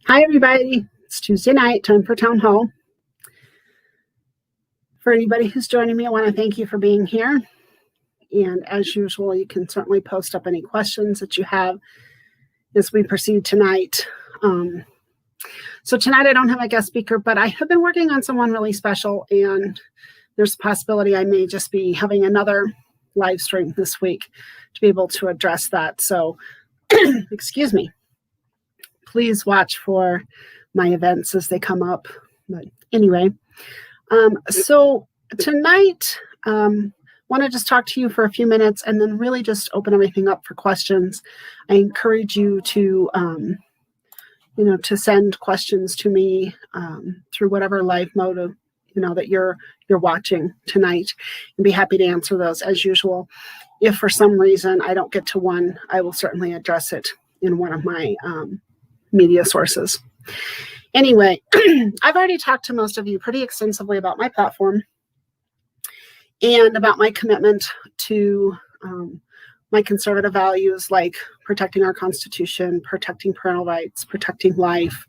Hi, everybody. It's Tuesday night, time for Town Hall. For anybody who's joining me, I want to thank you for being here. And as usual, you can certainly post up any questions that you have as we proceed tonight. So tonight I don't have a guest speaker, but I have been working on someone really special, and there's a possibility I may just be having another live stream this week to be able to address that. So, excuse me. Please watch for my events as they come up. But anyway, so tonight, want to just talk to you for a few minutes and then really just open everything up for questions. I encourage you to, to send questions to me through whatever live mode of, that you're watching tonight, and be happy to answer those as usual. If for some reason I don't get to one, I will certainly address it in one of my media sources. Anyway, I've already talked to most of you pretty extensively about my platform and about my commitment to my conservative values, like protecting our Constitution, protecting parental rights, protecting life,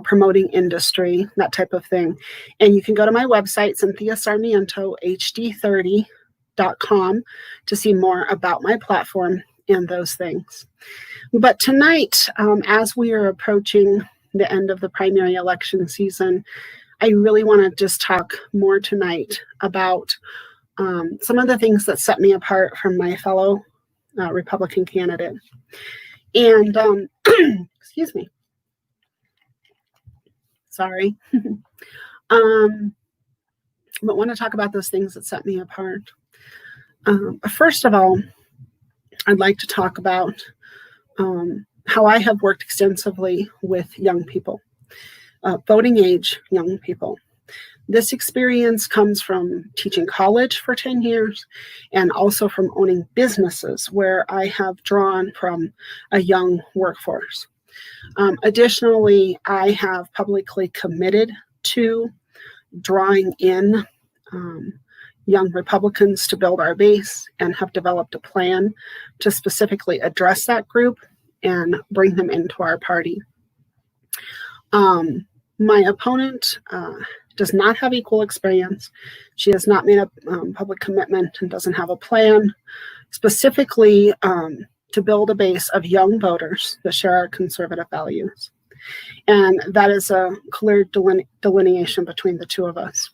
promoting industry, that type of thing. And you can go to my website, Cynthia Sarmiento, hd30.com, to see more about my platform and those things. But tonight, as we are approaching the end of the primary election season, I really want to just talk more tonight about some of the things that set me apart from my fellow Republican candidate. And, excuse me. Sorry. But want to talk about those things that set me apart. First of all, I'd like to talk about how I have worked extensively with young people, voting age young people. This experience comes from teaching college for 10 years and also from owning businesses where I have drawn from a young workforce. Additionally, I have publicly committed to drawing in young Republicans to build our base and have developed a plan to specifically address that group and bring them into our party. My opponent does not have equal experience. She has not made a public commitment and doesn't have a plan specifically to build a base of young voters that share our conservative values. And that is a clear delineation between the two of us.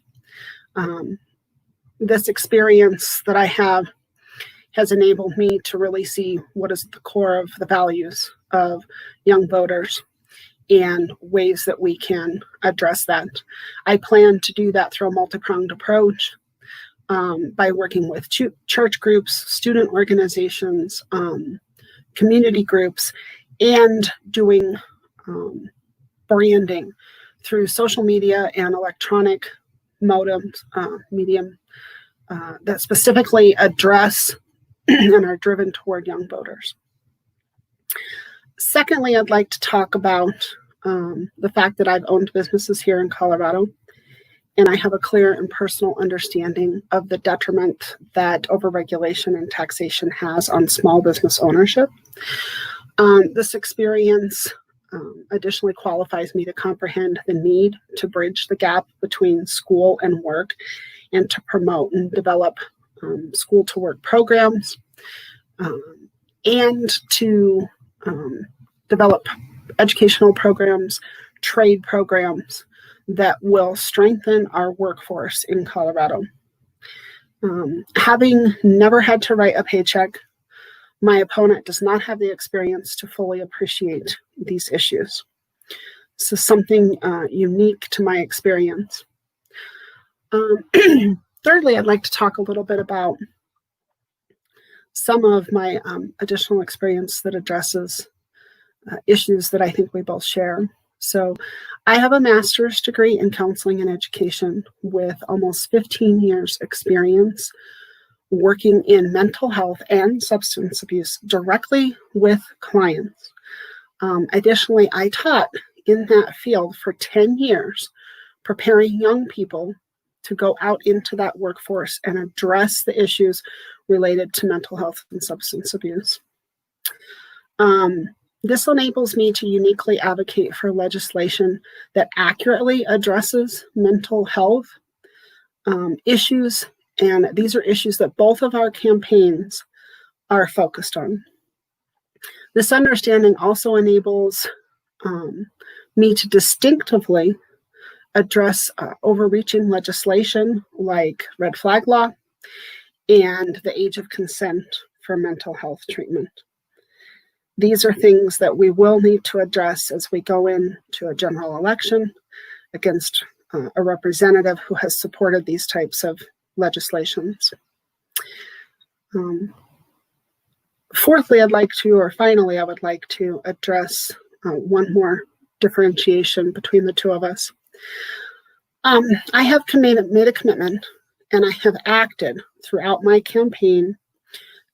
This experience that I have has enabled me to really see what is the core of the values of young voters and ways that we can address that. I plan to do that through a multi-pronged approach by working with church groups, student organizations, community groups, and doing branding through social media and electronic medium that specifically address and are driven toward young voters. Secondly, I'd like to talk about the fact that I've owned businesses here in Colorado, and I have a clear and personal understanding of the detriment that overregulation and taxation has on small business ownership. This experience additionally qualifies me to comprehend the need to bridge the gap between school and work and to promote and develop school to work programs and to develop educational programs, trade programs that will strengthen our workforce in Colorado. Having never had to write a paycheck, my opponent does not have the experience to fully appreciate these issues. This is something unique to my experience. Thirdly, I'd like to talk a little bit about some of my additional experience that addresses issues that I think we both share. So I have a master's degree in counseling and education with almost 15 years experience working in mental health and substance abuse directly with clients. Additionally, I taught in that field for 10 years, preparing young people to go out into that workforce and address the issues related to mental health and substance abuse. This enables me to uniquely advocate for legislation that accurately addresses mental health issues, and these are issues that both of our campaigns are focused on. This understanding also enables me to distinctively address overreaching legislation like red flag law and the age of consent for mental health treatment. These are things that we will need to address as we go into a general election against a representative who has supported these types of legislations. Finally, I would like to address one more differentiation between the two of us. I have made a commitment, and I have acted throughout my campaign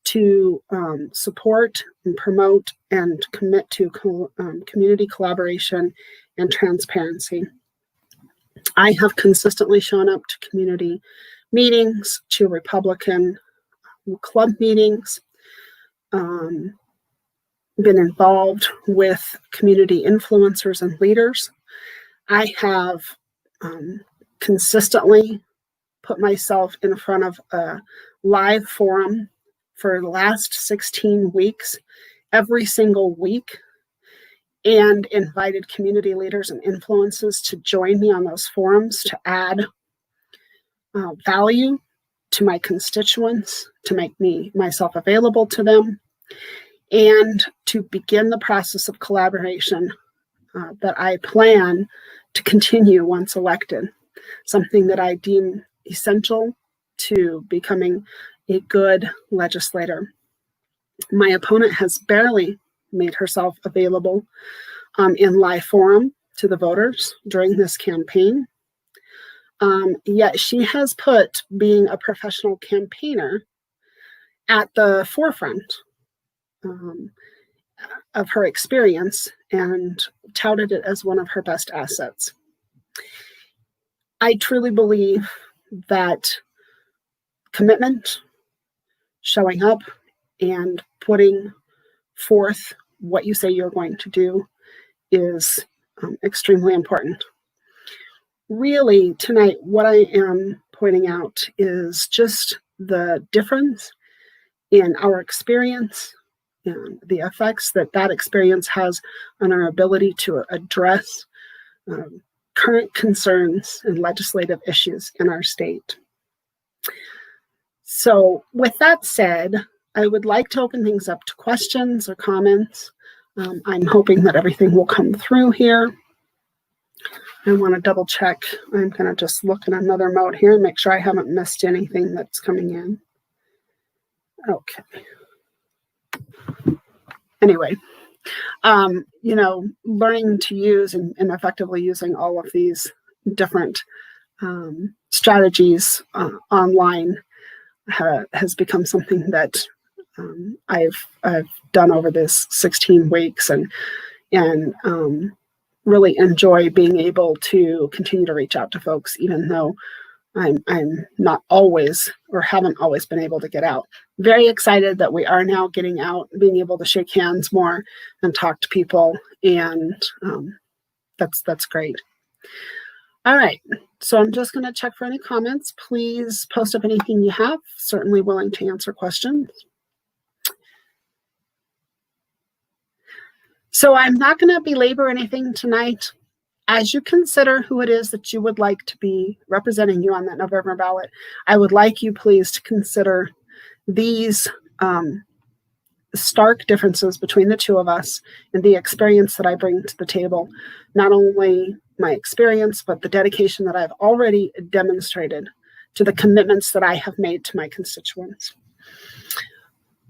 to support and promote and commit to community collaboration and transparency. I have consistently shown up to community meetings, to Republican club meetings, been involved with community influencers and leaders. I have consistently put myself in front of a live forum for the last 16 weeks, every single week, and invited community leaders and influencers to join me on those forums to add value to my constituents, to make myself available to them, and to begin the process of collaboration that I plan to continue once elected, something that I deem essential to becoming a good legislator. My opponent has barely made herself available in live forum to the voters during this campaign. Yet she has put being a professional campaigner at the forefront of her experience and touted it as one of her best assets. I truly believe that commitment, showing up, and putting forth what you say you're going to do is extremely important. Really, tonight, what I am pointing out is just the difference in our experience and the effects that experience has on our ability to address current concerns and legislative issues in our state. So with that said, I would like to open things up to questions or comments. I'm hoping that everything will come through here. I want to double check. I'm going to just look in another mode here and make sure I haven't missed anything that's coming in. Okay. Anyway, learning to use and effectively using all of these different strategies online has become something that I've done over this 16 weeks and really enjoy being able to continue to reach out to folks, even though I'm not always or haven't always been able to get out. Very excited that we are now getting out, being able to shake hands more and talk to people, and that's great. All right, so I'm just going to check for any comments. Please post up anything you have. Certainly willing to answer questions. So I'm not going to belabor anything tonight. As you consider who it is that you would like to be representing you on that November ballot, I would like you please to consider these stark differences between the two of us and the experience that I bring to the table. Not only my experience, but the dedication that I've already demonstrated to the commitments that I have made to my constituents.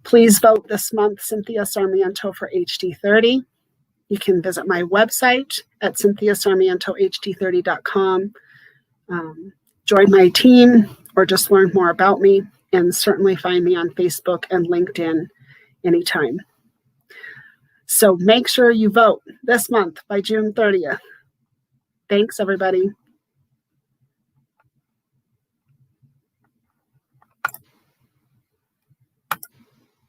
Please vote this month, Cynthia Sarmiento, for HD30. You can visit my website at cynthiasarmientohd30.com, join my team, or just learn more about me, and certainly find me on Facebook and LinkedIn anytime. So make sure you vote this month by June 30th. Thanks, everybody.